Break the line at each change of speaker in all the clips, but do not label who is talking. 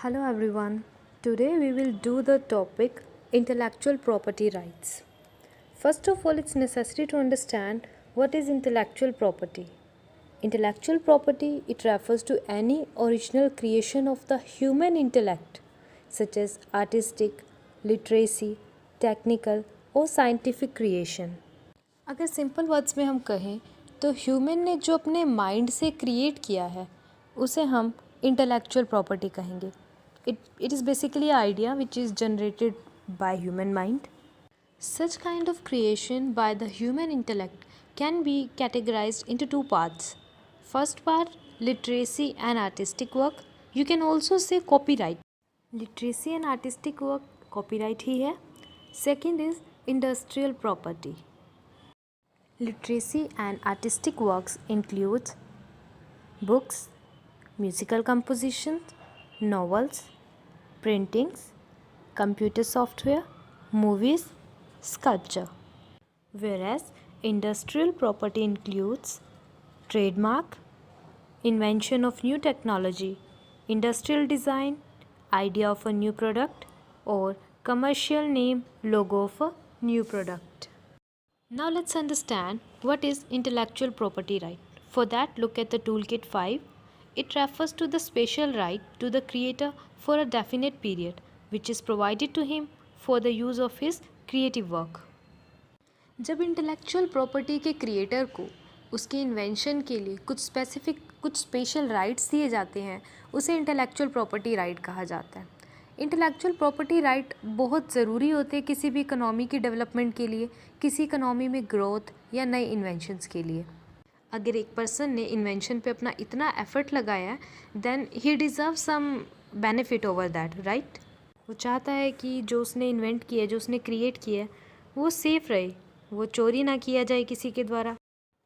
Hello everyone. Today we will do the topic intellectual property rights. First of all, it's necessary to understand what is intellectual property. Intellectual property it refers to any original creation of the human intellect such as artistic, literacy, technical or scientific creation. अगर simple words में हम कहें तो human ने जो अपने mind से create किया है उसे हम इंटेलेक्चुअल प्रॉपर्टी कहेंगे. It is basically an idea which is generated by human mind. Such kind of creation by the human intellect can be categorized into two parts. First part, literacy and artistic work. You can also say copyright. Literacy and artistic work copyright ही है. Second is industrial property. Literacy and artistic works include books, musical compositions, novels, printings, computer software, movies, sculpture. Whereas industrial property includes trademark, invention of new technology, industrial design, idea of a new product, or commercial name, logo of a new product. Now let's understand what is intellectual property right. For that, look at the toolkit 5. It refers to the special right to the creator for a definite period, which is provided to him for the use of his creative work. जब intellectual property के creator को उसके invention के लिए कुछ special rights दिए जाते हैं उसे इंटेलेक्चुअल प्रॉपर्टी राइट कहा जाता है. इंटेलेक्चुअल प्रॉपर्टी राइट बहुत ज़रूरी होते हैं किसी भी इकोनॉमी की डेवलपमेंट के लिए, किसी इकोनॉमी में ग्रोथ या नए इन्वेंशंस के लिए. अगर एक पर्सन ने इन्वेंशन पे अपना इतना एफर्ट लगाया है देन ही deserve some benefit over that, right. वो चाहता है कि जो उसने इन्वेंट किया है, जो उसने क्रिएट किया है, वो सेफ़ रहे, वो चोरी ना किया जाए किसी के द्वारा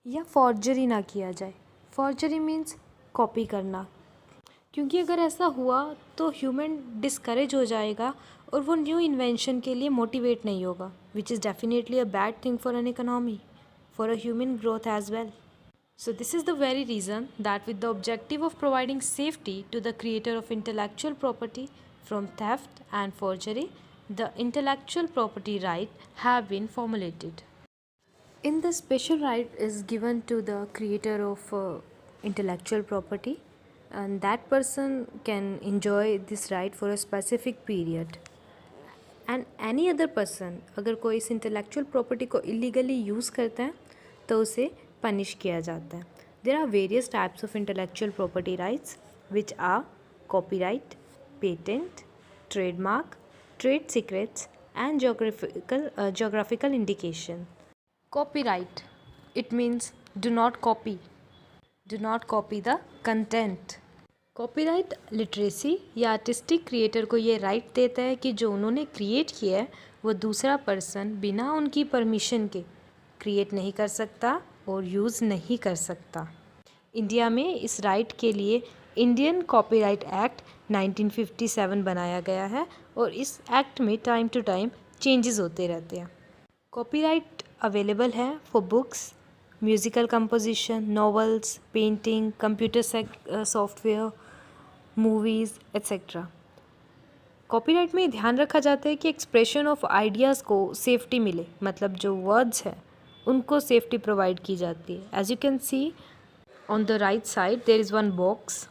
या फॉर्जरी ना किया जाए. फॉर्जरी मीन्स कॉपी करना, क्योंकि अगर ऐसा हुआ तो ह्यूमन डिस्करेज हो जाएगा और वो न्यू इन्वेंशन के लिए मोटिवेट नहीं होगा, which is definitely a bad thing for an economy, for a human growth as well. So this is the very reason that with the objective of providing safety to the creator of intellectual property from theft and forgery, the intellectual property right have been formulated. In the special right is given to the creator of intellectual property, and that person can enjoy this right for a specific period. And any other person अगर कोई इस intellectual property को illegally use करता है तो उसे punish किया जाता है. There are various types of intellectual property rights which are copyright, patent, trademark, trade secrets and geographical indication. Copyright, it means do not copy the content. Copyright literacy या artistic creator को ये right देता है कि जो उन्होंने create किया है वो दूसरा पर्सन बिना उनकी परमिशन के क्रिएट नहीं कर सकता और यूज़ नहीं कर सकता. इंडिया में इस राइट के लिए इंडियन कॉपीराइट एक्ट 1957 बनाया गया है और इस एक्ट में टाइम टू टाइम चेंजेस होते रहते हैं. कॉपीराइट अवेलेबल है for books, musical composition, novels, painting, computer software, movies etcetera. Copyright में ध्यान रखा जाता है कि एक्सप्रेशन ऑफ आइडियाज़ को सेफ्टी मिले, मतलब जो वर्ड्स हैं उनको सेफ्टी प्रोवाइड की जाती है. As you can see on the right side there is one box.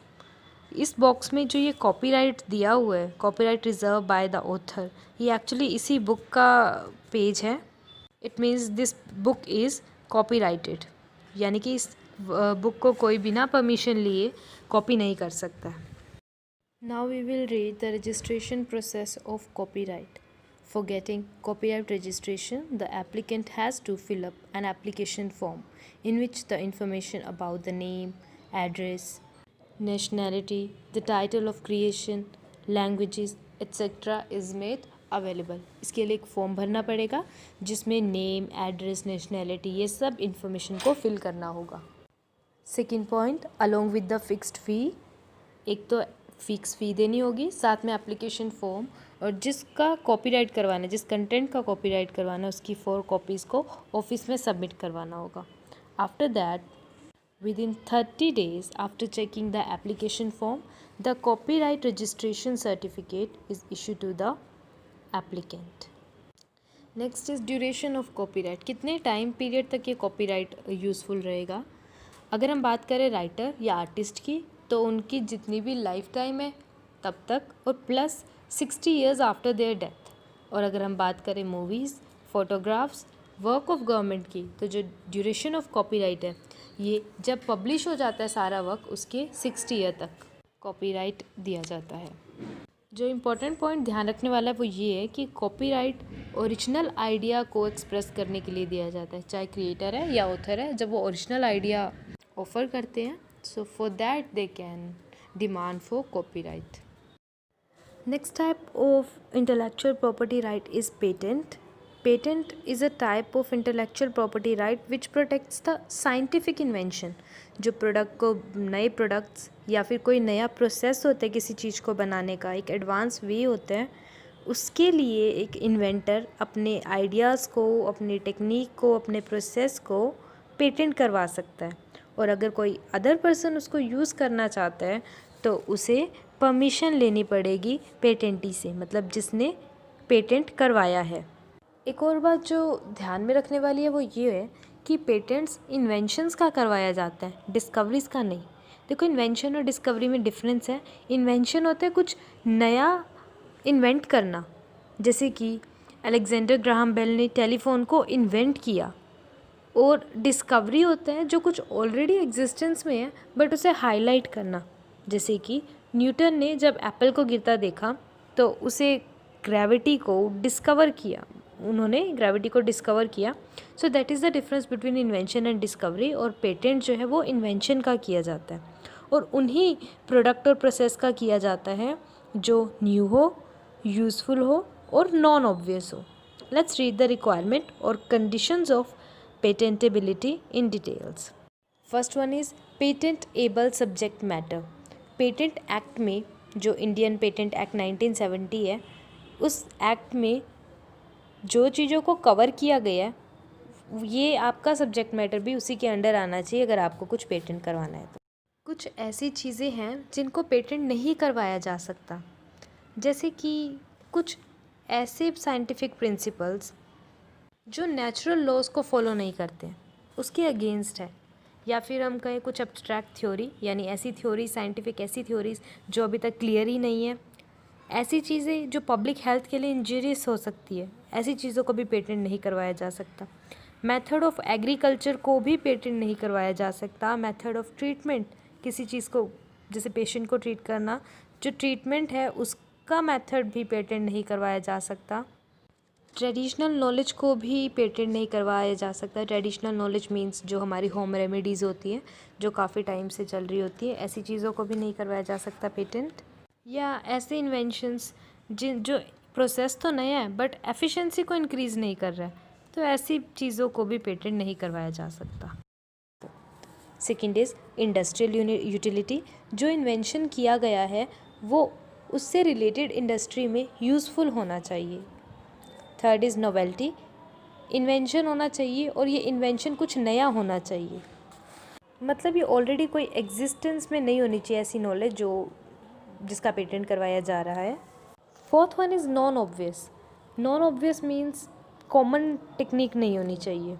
इस बॉक्स में जो ये कॉपीराइट दिया हुआ है, copyright reserve by the author, ये एक्चुअली इसी बुक का पेज है. It means this book is copyrighted, यानी कि इस बुक को कोई बिना परमिशन लिए कॉपी नहीं कर सकता. Now we will read the registration process of copyright. For getting copyright registration, the applicant has to fill up an application form in which the information about the name, address, nationality, the title of creation, languages, etc. is made available. इसके लिए एक form भरना पड़ेगा जिसमें name, address, nationality ये सब information को fill करना होगा. Second point, along with the fixed fee, एक तो फिक्स फ़ी देनी होगी, साथ में एप्लीकेशन फॉर्म, और जिसका कॉपीराइट करवाना है, जिस कंटेंट का कॉपीराइट करवाना है उसकी 4 कॉपीज़ को ऑफिस में सबमिट करवाना होगा. After that Within 30 days after checking the application form, the copyright registration certificate is issued to the applicant. Next is duration of copyright, कितने टाइम पीरियड तक ये कॉपीराइट यूज़फुल रहेगा। अगर हम बात करें राइटर या आर्टिस्ट की, तो उनकी जितनी भी लाइफ टाइम है तब तक, और plus 60 years after their death. और अगर हम बात करें movies, photographs, work of government की, तो जो ड्यूरेशन ऑफ कॉपीराइट है, ये जब पब्लिश हो जाता है सारा वर्क, उसके 60 ईयर तक कॉपीराइट दिया जाता है। जो इम्पोर्टेंट पॉइंट ध्यान रखने वाला है वो ये है कि कॉपीराइट ओरिजिनल आइडिया को एक्सप्रेस करने के लिए दिया जाता है, चाहे क्रिएटर है या ऑथर है, जब वो ओरिजिनल आइडिया ऑफर करते हैं, so for that they can demand for copyright. Next type of intellectual property right is patent. Patent is a type of intellectual property right which protects the scientific invention. जो product को, नए products या फिर कोई नया process होता है किसी चीज़ को बनाने का, एक एडवांस वे होता है, उसके लिए एक इन्वेंटर अपने आइडियाज़ को, अपनी टेक्निक को, अपने प्रोसेस को पेटेंट करवा सकता है। और अगर कोई अदर पर्सन उसको यूज़ करना चाहता है तो उसे परमिशन लेनी पड़ेगी पेटेंटी से, मतलब जिसने पेटेंट करवाया है। एक और बात जो ध्यान में रखने वाली है वो ये है कि पेटेंट्स इन्वेंशंस का करवाया जाता है, डिस्कवरीज़ का नहीं। देखो, इन्वेंशन और डिस्कवरी में डिफरेंस है। इन्वेंशन होता है कुछ नया इन्वेंट करना, जैसे कि अलेक्जेंडर ग्राहम बेल ने टेलीफोन को इन्वेंट किया। और डिस्कवरी होता है जो कुछ ऑलरेडी एग्जिस्टेंस में है बट उसे हाईलाइट करना, जैसे कि न्यूटन ने जब एप्पल को गिरता देखा तो उसे ग्रेविटी को डिस्कवर किया, उन्होंने ग्रेविटी को डिस्कवर किया। So that is the difference between invention and discovery. और पेटेंट जो है वो इन्वेंशन का किया जाता है और उन्हीं प्रोडक्ट और प्रोसेस का किया जाता है जो न्यू हो, यूज़फुल हो और नॉन ऑब्वियस हो। लेट्स रीड द रिक्वायरमेंट और conditions of patentability in details. First one is patentable subject matter. Patent act में, जो इंडियन पेटेंट एक्ट 1970 है, उस एक्ट में जो चीज़ों को कवर किया गया है ये आपका सब्जेक्ट मैटर भी उसी के अंडर आना चाहिए अगर आपको कुछ पेटेंट करवाना है तो। कुछ ऐसी चीज़ें हैं जिनको पेटेंट नहीं करवाया जा सकता, जैसे कि कुछ ऐसे साइंटिफिक प्रिंसिपल्स जो नेचुरल लॉज को फॉलो नहीं करते हैं, उसके अगेंस्ट है। या फिर हम कहें कुछ एब्स्ट्रैक्ट थ्योरी, यानी ऐसी थ्योरी, साइंटिफिक ऐसी थ्योरीज जो अभी तक क्लियर ही नहीं है, ऐसी चीज़ें जो पब्लिक हेल्थ के लिए इंजरियस हो सकती है, ऐसी चीज़ों को भी पेटेंट नहीं करवाया जा सकता। मेथड ऑफ एग्रीकल्चर को भी पेटेंट नहीं करवाया जा सकता। मेथड ऑफ ट्रीटमेंट, किसी चीज़ को, जैसे पेशेंट को ट्रीट करना, जो ट्रीटमेंट है उसका मेथड भी पेटेंट नहीं करवाया जा सकता। ट्रेडिशनल नॉलेज को भी पेटेंट नहीं करवाया जा सकता। ट्रेडिशनल नॉलेज मीन्स जो हमारी होम रेमेडीज़ होती हैं जो काफ़ी टाइम से चल रही होती है, ऐसी चीज़ों को भी नहीं करवाया जा सकता पेटेंट। या ऐसे इन्वेंशंस जो प्रोसेस तो नया है बट एफिशिएंसी को इंक्रीज़ नहीं कर रहा है, तो ऐसी चीज़ों को भी पेटेंट नहीं करवाया जा सकता। Second is industrial utility. जो इन्वेंशन किया गया है वो उससे रिलेटेड इंडस्ट्री में यूज़फुल होना चाहिए। Third is novelty. इन्वेंशन होना चाहिए और ये इन्वेंशन कुछ नया होना चाहिए, मतलब ये ऑलरेडी कोई एग्जिस्टेंस में नहीं होनी चाहिए ऐसी नॉलेज जिसका पेटेंट करवाया जा रहा है। Fourth one is non obvious. Non obvious means common technique नहीं होनी चाहिए,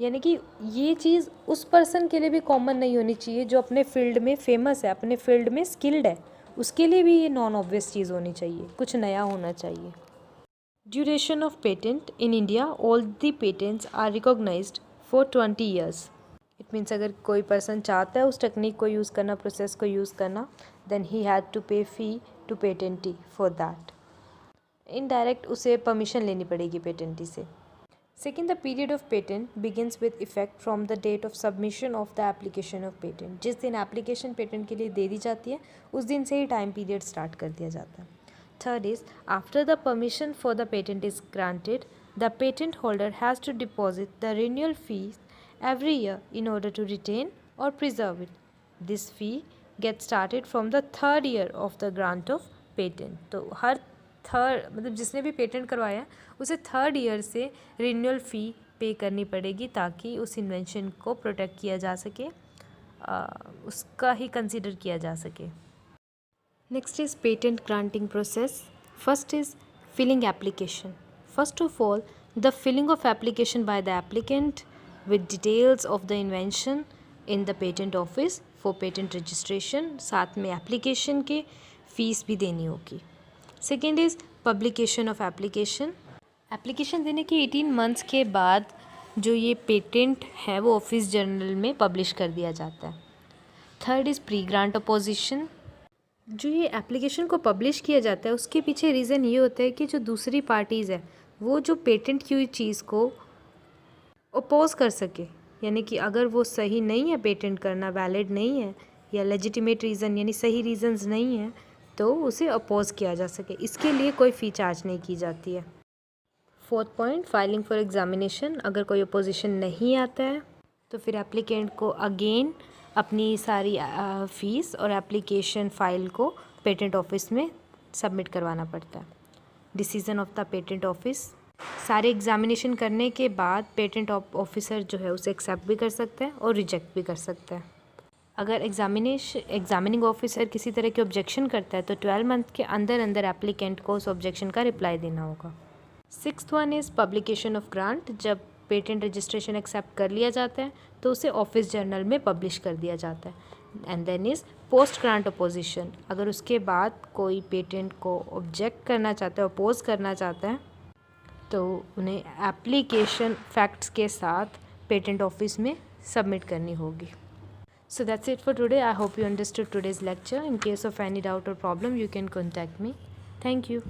यानी कि ये चीज़ उस पर्सन के लिए भी कॉमन नहीं होनी चाहिए जो अपने फील्ड में फेमस है, अपने फील्ड में स्किल्ड है, उसके लिए भी ये नॉन ऑब्वियस चीज़ होनी चाहिए, कुछ नया होना चाहिए। Duration of patent in India, all the patents are recognised for 20 years. It means अगर कोई पर्सन चाहता है उस टेक्निक को यूज़ करना, प्रोसेस को यूज़ करना, then he had to pay fee to patentee for that. Indirect उसे परमिशन लेनी पड़ेगी पेटेंटी से। Second, the period of patent begins with effect from the date of submission of the application of patent. जिस दिन application patent के लिए दे दी जाती है उस दिन से ही टाइम पीरियड स्टार्ट कर दिया जाता है। Third is after the permission for the patent is granted, the patent holder has to deposit the renewal fees every year in order to retain or preserve it. This fee gets started from the third year of the grant of patent. तो हर third, मतलब जिसने भी patent करवाया उसे third year से renewal फ़ी पे करनी पड़ेगी ताकि उस इन्वेंशन को प्रोटेक्ट किया जा सके उसका ही कंसिडर किया जा सके। Next is patent granting process. First is filling application. First of all, the filling of application by the applicant with details of the invention in the patent office for patent registration. साथ में application के fees भी देनी होगी। Second is publication of application. Application देने के 18 months के बाद जो ये पेटेंट है वो ऑफिस जर्नल में पब्लिश कर दिया जाता है। Third is pre grant opposition. जो ये एप्लीकेशन को पब्लिश किया जाता है उसके पीछे रीज़न ये होता है कि जो दूसरी पार्टीज़ है वो जो पेटेंट की हुई चीज़ को अपोज कर सके, यानी कि अगर वो सही नहीं है, पेटेंट करना वैलिड नहीं है या लेजिटिमेट रीज़न यानी सही रीज़न्स नहीं है, तो उसे अपोज किया जा सके। इसके लिए कोई फ़ी चार्ज नहीं की जाती है। Fourth point, filing for examination. अगर कोई अपोजिशन नहीं आता है तो फिर एप्लीकेंट को अगेन अपनी सारी फ़ीस और एप्लीकेशन फ़ाइल को पेटेंट ऑफिस में सबमिट करवाना पड़ता है। Decision of the patent office. सारे एग्जामिनेशन करने के बाद पेटेंट ऑफिसर जो है उसे एक्सेप्ट भी कर सकता है और रिजेक्ट भी कर सकता है। अगर एग्जामिनिंग ऑफिसर किसी तरह की ऑब्जेक्शन करता है तो 12 मंथ के अंदर अंदर एप्लीकेंट को उस ऑब्जेक्शन का रिप्लाई देना होगा। Sixth one is publication of grant. जब पेटेंट रजिस्ट्रेशन एक्सेप्ट कर लिया जाता है तो उसे ऑफिस जर्नल में पब्लिश कर दिया जाता है। And then is post grant opposition. अगर उसके बाद कोई पेटेंट को ऑब्जेक्ट करना चाहता है, अपोज करना चाहता है, तो उन्हें एप्लीकेशन फैक्ट्स के साथ पेटेंट ऑफिस में सबमिट करनी होगी। So that's it for today. I hope you understood today's lecture. In case of any doubt or problem, you can contact me. Thank you.